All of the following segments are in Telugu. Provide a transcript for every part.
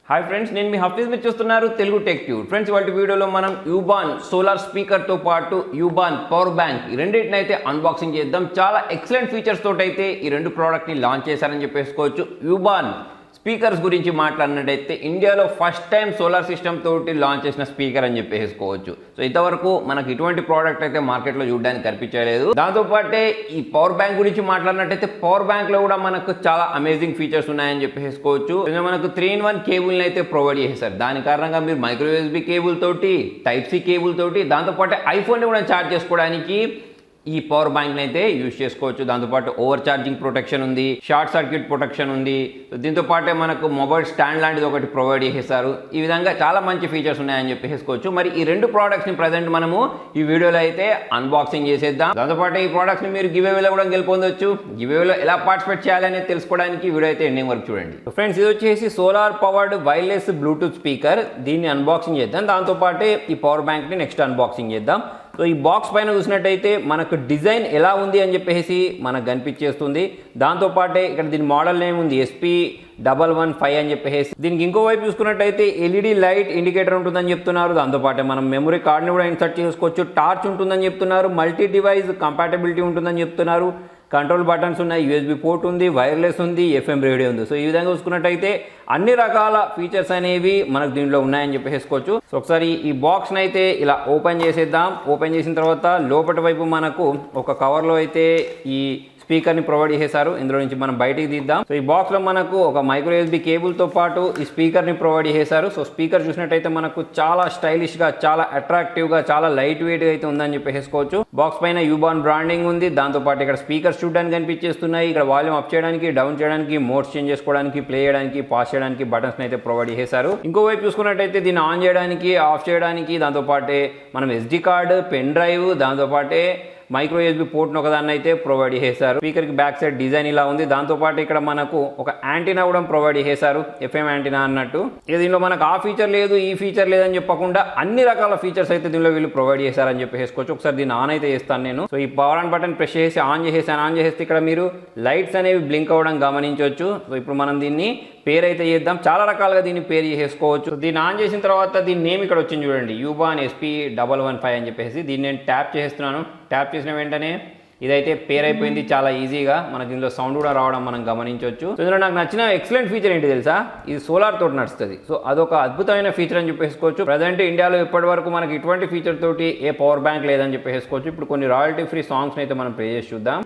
హాయ్ ఫ్రెండ్స్, నేను మీ హఫీజ్ మీరు చూస్తున్నారు తెలుగు టెక్ ట్యూబ్. ఫ్రెండ్స్, ఇవాళ వీడియోలో మనం UBON సోలార్ స్పీకర్తో పాటు UBON పవర్ బ్యాంక్ ఈ రెండింటిని అయితే అన్బాక్సింగ్ చేద్దాం. చాలా ఎక్సలెంట్ ఫీచర్స్ తోటి అయితే ఈ రెండు ప్రోడక్ట్ని లాంచ్ చేశారని చెప్పేసుకోవచ్చు. UBON స్పీకర్స్ గురించి మాట్లాడినట్టయితే ఇండియాలో ఫస్ట్ టైం సోలార్ సిస్టమ్ తోటి లాంచ్ చేసిన స్పీకర్ అని చెప్పేసుకోవచ్చు. సో ఇంతవరకు మనకు ఇటువంటి ప్రోడక్ట్ అయితే మార్కెట్లో చూడడానికి కనిపించలేదు. దాంతోపాటే ఈ పవర్ బ్యాంక్ గురించి మాట్లాడినట్టయితే పవర్ బ్యాంక్ లో కూడా మనకు చాలా అమేజింగ్ ఫీచర్స్ ఉన్నాయని చెప్పేసుకోవచ్చు. మనకు 3-in-1 కేబుల్ అయితే ప్రొవైడ్ చేశారు. దాని కారణంగా మీరు మైక్రో USB కేబుల్ తోటి, టైప్ C కేబుల్ తోటి, దాంతోపాటు ఐఫోన్ కూడా ఛార్జ్ చేసుకోవడానికి ఈ పవర్ బ్యాంక్ని అయితే యూజ్ చేసుకోవచ్చు. దాంతోపాటు ఓవర్ ఛార్జింగ్ ప్రొటెక్షన్ ఉంది, షార్ట్ సర్క్యూట్ ప్రొటెక్షన్ ఉంది. దీంతో పాటే మనకు మొబైల్ స్టాండ్ లాంటిది ఒకటి ప్రొవైడ్ చేశారు. ఈ విధంగా చాలా మంచి ఫీచర్స్ ఉన్నాయని చెప్పేసుకోవచ్చు. మరి ఈ రెండు ప్రోడక్ట్స్ని ప్రజెంట్ మనము ఈ వీడియోలో అయితే అన్బాక్సింగ్ చేసేద్దాం. దాంతోపాటు ఈ ప్రోడక్ట్స్ని మీరు గివ్ అవేలో కూడా గెలుపొందొచ్చు. గివ్ అవేలో ఎలా పార్టిసిపేట్ చేయాలి అనేది తెలుసుకోవడానికి వీడియో అయితే ఎండింగ్ వరకు చూడండి. ఫ్రెండ్స్, ఇది వచ్చేసి solar powered wireless Bluetooth speaker. దీన్ని అన్బాక్సింగ్ చేద్దాం. దాంతోపాటే ఈ పవర్ బ్యాంక్ని నెక్స్ట్ అన్బాక్సింగ్ చేద్దాం. సో ఈ బాక్స్ పైన చూసినట్టయితే మనకు డిజైన్ ఎలా ఉంది అని చెప్పేసి మనకు కనిపించేస్తుంది. దాంతోపాటే ఇక్కడ దీని మోడల్ నేమ్ ఉంది SP115 అని చెప్పేసి. దీనికి ఇంకోవైపు చూసుకున్నట్టయితే LED లైట్ ఇండికేటర్ ఉంటుందని చెప్తున్నారు. దాంతోపాటే మనం మెమరీ కార్డ్ని కూడా ఇన్సర్ట్ చేసుకోవచ్చు. టార్చ్ ఉంటుందని చెప్తున్నారు. మల్టీ డివైస్ కంపాటబిలిటీ ఉంటుందని చెప్తున్నారు. కంట్రోల్ బటన్స్ ఉన్నాయి, USB పోర్ట్ ఉంది, వైర్లెస్ ఉంది, FM రేడియో ఉంది. సో ఈ విధంగా చూసుకున్నట్టయితే అన్ని రకాల ఫీచర్స్ అనేవి మనకు దీంట్లో ఉన్నాయని చెప్పేసుకోవచ్చు. సో ఒకసారి ఈ బాక్స్ని అయితే ఇలా ఓపెన్ చేసేద్దాం. ఓపెన్ చేసిన తర్వాత లోపటి వైపు మనకు ఒక కవర్లో అయితే ఈ స్పీకర్ని ప్రొవైడ్ చేశారు. ఇందులో నుంచి మనం బయటికి తీద్దాం. సో ఈ బాక్స్లో మనకు ఒక మైక్రో USB కేబుల్తో పాటు ఈ స్పీకర్ని ప్రొవైడ్ చేశారు. సో స్పీకర్ చూసినట్టయితే మనకు చాలా స్టైలిష్గా, చాలా అట్రాక్టివ్గా, చాలా లైట్ వెయిట్గా అయితే ఉందని చెప్పేసుకోవచ్చు. బాక్స్ పైన UBON బ్రాండింగ్ ఉంది. దాంతోపాటు ఇక్కడ స్పీకర్స్ చూడడానికి కనిపించేస్తున్నాయి. ఇక్కడ వాల్యూమ్ అప్ చేయడానికి, డౌన్ చేయడానికి, మోడ్స్ చేంజ్ చేసుకోవడానికి, ప్లే చేయడానికి, పాస్ చేయడానికి బటన్స్ అయితే ప్రొవైడ్ చేశారు. ఇంకోవైపు చూసుకున్నట్టయితే దీన్ని ఆన్ చేయడానికి, ఆఫ్ చేయడానికి, దాంతోపాటే మనం SD కార్డు, పెన్ డ్రైవ్, దాంతోపాటే మైక్రో USB పోర్ట్ను ఒకదాన్ని అయితే ప్రొవైడ్ చేశారు. స్పీకర్కి బ్యాక్ సైడ్ డిజైన్ ఇలా ఉంది. దాంతోపాటు ఇక్కడ మనకు ఒక యాంటీనా కూడా ప్రొవైడ్ చేశారు, FM యాంటీనా అన్నట్టు. దీనిలో మనకు ఆ ఫీచర్ లేదు, ఈ ఫీచర్ లేదని చెప్పకుండా అన్ని రకాల ఫీచర్స్ అయితే దీనిలో వీళ్ళు ప్రొవైడ్ చేశారని చెప్పేసుకోవచ్చు. ఒకసారి దీన్ని ఆన్ అయితే చేస్తాను నేను. సో ఈ పవర్ ఆన్ బటన్ ప్రెస్ చేసి ఆన్ చేసేసాను. ఆన్ చేస్తే ఇక్కడ మీరు లైట్స్ అనేవి బ్లింక్ అవ్వడం గమనించవచ్చు. సో ఇప్పుడు మనం దీన్ని పేర్ అయితే చేద్దాం. చాలా రకాలుగా దీన్ని పేర్ చేసుకోవచ్చు. దీన్ని ఆన్ చేసిన తర్వాత దీని నేమ్ ఇక్కడ వచ్చింది చూడండి, UBON SP115 అని చెప్పేసి. దీన్ని నేను ట్యాప్ చేస్తున్నాను. ట్యాప్ చేసిన వెంటనే ఇదైతే పేర్ అయిపోయింది చాలా ఈజీగా. మనకి దీనిలో సౌండ్ కూడా రావడం మనం గమనించవచ్చు. సో ఇందులో నాకు నచ్చిన ఎక్సలెంట్ ఫీచర్ ఏంటి తెలుసా? ఇది సోలార్ తోటి నడుస్తుంది. సో అదొక అద్భుతమైన ఫీచర్ అని చెప్పేసుకోవచ్చు. ప్రజెంట్ ఇండియాలో ఇప్పటి వరకు మనకి ఇటువంటి ఫీచర్ తోటి ఏ పవర్ బ్యాంక్ లేదని చెప్పేసుకోవచ్చు. ఇప్పుడు కొన్ని రాయల్టీ ఫ్రీ సాంగ్స్ని అయితే మనం ప్లే చేసి చూద్దాం.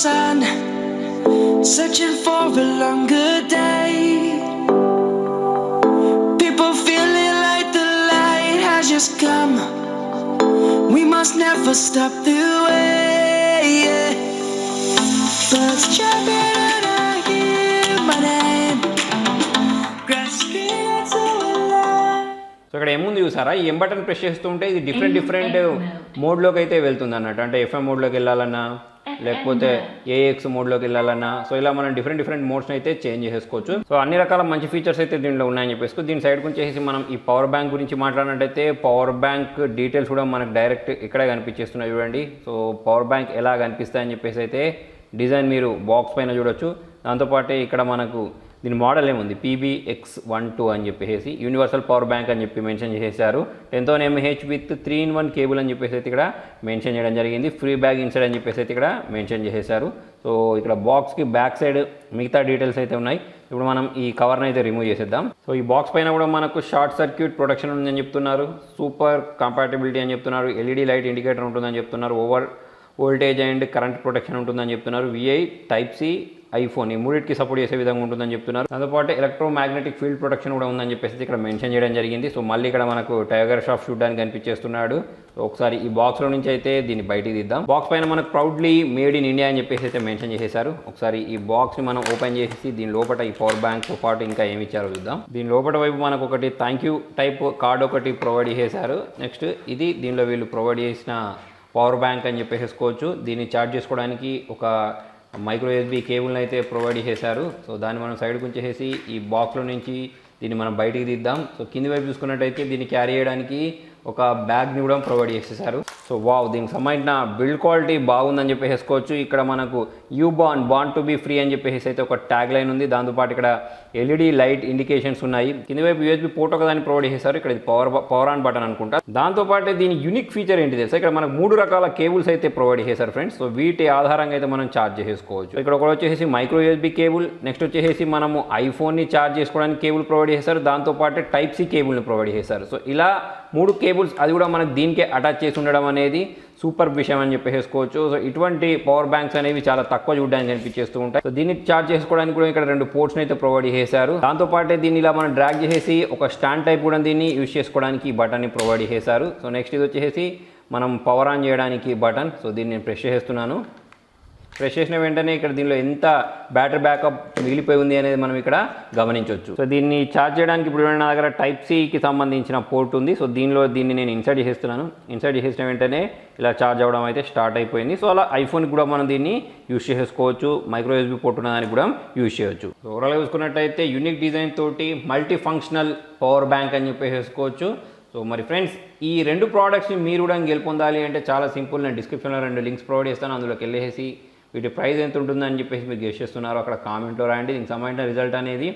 Sun, searching for a longer day. People feeling like the light has just come. We must never stop the way. Birds chirping and I hear my name, grasping into a light. So ఇక్కడ ఏముంది చూసారా? ఈ బటన్ ప్రెస్ చేస్తుంటే ఇది డిఫరెంట్ మోడ్లోకి అయితే వెళ్తుంది అన్నట్టు. అంటే FM మోడ్లోకి వెళ్ళాలన్నా, లేకపోతే AX మోడ్లోకి వెళ్ళాలన్నా, సో ఇలా మనం డిఫరెంట్ మోడ్స్ని అయితే చేంజ్ చేసుకోవచ్చు. సో అన్ని రకాల మంచి ఫీచర్స్ అయితే దీంట్లో ఉన్నాయని చెప్పేసి. దీని సైడ్ గురించి మనం ఈ పవర్ బ్యాంక్ గురించి మాట్లాడినట్టయితే పవర్ బ్యాంక్ డీటెయిల్స్ కూడా మనకు డైరెక్ట్ ఇక్కడే కనిపించేస్తున్నాయి చూడండి. సో పవర్ బ్యాంక్ ఎలా కనిపిస్తాయని చెప్పేసి అయితే డిజైన్ మీరు బాక్స్ పైన చూడొచ్చు. దాంతోపాటు ఇక్కడ మనకు దీని మోడల్ ఏముంది, PBX12 అని చెప్పేసి యూనివర్సల్ పవర్ బ్యాంక్ అని చెప్పి మెన్షన్ చేశారు. 10,000 mAh విత్ 3-in-1 కేబుల్ అని చెప్పేసి అయితే ఇక్కడ మెన్షన్ చేయడం జరిగింది. ఫ్రీ బ్యాగ్ ఇన్సైడ్ అని చెప్పేసి అయితే ఇక్కడ మెన్షన్ చేశారు. సో ఇక్కడ బాక్స్కి బ్యాక్ సైడ్ మిగతా డీటెయిల్స్ అయితే ఉన్నాయి. ఇప్పుడు మనం ఈ కవర్ని అయితే రిమూవ్ చేసేద్దాం. సో ఈ బాక్స్ పైన కూడా మనకు షార్ట్ సర్క్యూట్ ప్రొటెక్షన్ ఉందని చెప్తున్నారు, సూపర్ కంపాటబిలిటీ అని చెప్తున్నారు, LED లైట్ ఇండికేటర్ ఉంటుందని చెప్తున్నారు, over voltage and current protection ఉంటుందని చెప్తున్నారు, VI, Type C, ఐఫోన్ ఈ మూడింటికి సపోర్ట్ చేసే విధంగా ఉంటుందని చెప్తున్నారు. దాంతోపాటు ఎలక్ట్రోమాగ్నెటిక్ ఫీల్డ్ ప్రొటెక్షన్ కూడా ఉందని చెప్పేసి ఇక్కడ మెన్షన్ చేయడం జరిగింది. సో మళ్ళీ ఇక్కడ మనకు టైగర్ షాఫ్ చూడడానికి కనిపించేస్తున్నాడు. సో ఒకసారి ఈ బాక్స్లో నుంచి అయితే దీన్ని బయటికి తీద్దాం. బాక్స్ పైన మనకు ప్రౌడ్లీ మేడ్ ఇన్ ఇండియా అని చెప్పేసి అయితే మెన్షన్ చేసేసారు. ఒకసారి ఈ బాక్స్ని మనం ఓపెన్ చేసి దీని లోపల ఈ పవర్ బ్యాంక్తో పాటు ఇంకా ఏమి ఇచ్చారో చూద్దాం. దీని లోపల వైపు మనకు ఒకటి థ్యాంక్ యూ టైప్ కార్డ్ ఒకటి ప్రొవైడ్ చేశారు. నెక్స్ట్ ఇది దీనిలో వీళ్ళు ప్రొవైడ్ చేసిన పవర్ బ్యాంక్ అని చెప్పేసుకోవచ్చు. దీన్ని ఛార్జ్ చేసుకోవడానికి ఒక మైక్రో యూఎస్బీ కేబుల్ని అయితే ప్రొవైడ్ చేశారు. సో దాన్ని మనం సైడ్కి ఉంచేసి ఈ బాక్స్లో నుంచి దీన్ని మనం బయటికి తీద్దాం. సో కింది వైపు చూసుకున్నట్టయితే దీన్ని క్యారీ చేయడానికి ఒక బ్యాగ్ని కూడా ప్రొవైడ్ చేసేసారు. సో వావ్, దీనికి సంబంధించిన బిల్డ్ క్వాలిటీ బాగుందని చెప్పేసుకోవచ్చు. ఇక్కడ మనకు UBON bond to be free అని చెప్పేసి అయితే ఒక ట్యాగ్ లైన్ ఉంది. దాంతోపాటు ఇక్కడ LED లైట్ ఇండికేషన్స్ ఉన్నాయి. కింది వైపు USB పోర్ట్ ఒకదాన్ని ప్రొవైడ్ చేశారు. ఇక్కడ ఇది పవర్ ఆన్ బటన్ అనుకుంటా. దాంతోపాటు దీని యూనిక్ ఫీచర్ ఏంటి తెలుసా, ఇక్కడ మనకు 3 రకాల కేబుల్స్ అయితే ప్రొవైడ్ చేశారు ఫ్రెండ్స్. సో వీటి ఆధారంగా అయితే మనం ఛార్జ్ చేసుకోవచ్చు. ఇక్కడ ఒకటి వచ్చేసి మైక్రో USB కేబుల్, నెక్స్ట్ వచ్చేసి మనము ఐఫోన్ని ఛార్జ్ చేసుకోవడానికి కేబుల్ ప్రొవైడ్ చేశారు. దాంతోపాటు టైప్ C కేబుల్ని ప్రొవైడ్ చేశారు. సో ఇలా 3 కేబుల్స్, అది కూడా మనకు దీనికే అటాచ్ చేసి ఉండడం అనేది సూపర్ విషయం అని చెప్పేసుకోవచ్చు. సో ఇటువంటి పవర్ బ్యాంక్స్ అనేవి చాలా తక్కువ చూడడానికి కనిపించేస్తూ ఉంటాయి. సో దీన్ని ఛార్జ్ చేసుకోవడానికి కూడా ఇక్కడ 2 పోర్ట్స్ని అయితే ప్రొవైడ్ చేశారు. దాంతోపాటు దీన్ని ఇలా మనం డ్రాగ్ చేసేసి ఒక స్టాండ్ టైప్ కూడా దీన్ని యూజ్ చేసుకోవడానికి ఈ బటన్ని ప్రొవైడ్ చేశారు. సో నెక్స్ట్ ఇది వచ్చేసి మనం పవర్ ఆన్ చేయడానికి బటన్. సో దీన్ని నేను ప్రెస్ చేస్తున్నాను. ప్రెస్ చేసిన వెంటనే ఇక్కడ దీనిలో ఎంత బ్యాటరీ బ్యాకప్ మిగిలిపోయి ఉంది అనేది మనం ఇక్కడ గమనించవచ్చు. సో దీన్ని ఛార్జ్ చేయడానికి ఇప్పుడు నా దగ్గర టైప్ Cకి సంబంధించిన పోర్ట్ ఉంది. సో దీన్ని నేను ఇన్సర్ట్ చేసేస్తున్నాను. ఇన్సర్ట్ చేసిన వెంటనే ఇలా ఛార్జ్ అవ్వడం అయితే స్టార్ట్ అయిపోయింది. సో అలా ఐఫోన్కి కూడా మనం దీన్ని యూజ్ చేసుకోవచ్చు. మైక్రో USB పోర్ట్ ఉన్న దానికి కూడా యూజ్ చేయవచ్చు. సో ఓవరాల్గా చూసుకున్నట్టయితే యూనిక్ డిజైన్ తోటి మల్టీ ఫంక్షనల్ పవర్ బ్యాంక్ అని చెప్పేసుకోవచ్చు. సో మరి ఫ్రెండ్స్, ఈ 2 ప్రోడక్ట్స్ని మీరు కూడా గెలుపొందాలి అంటే చాలా సింపుల్. నేను డిస్క్రిప్షన్లో 2 లింక్స్ ప్రొవైడ్ చేస్తాను. అందులోకి వెళ్ళేసి వీటి ప్రైస్ ఎంత ఉంటుందని చెప్పేసి మీరు గెస్ చేస్తున్నారో అక్కడ కామెంట్లో రాయండి. దీనికి సంబంధించిన రిజల్ట్ అనేది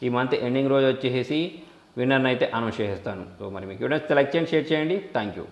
ఈ మంత్ ఎండింగ్ రోజు వచ్చేసి విన్నర్ని అయితే అనౌన్స్ చేసేస్తాను. సో మరి మీకు వీడియో లైక్ చేయండి, షేర్ చేయండి. Thank you.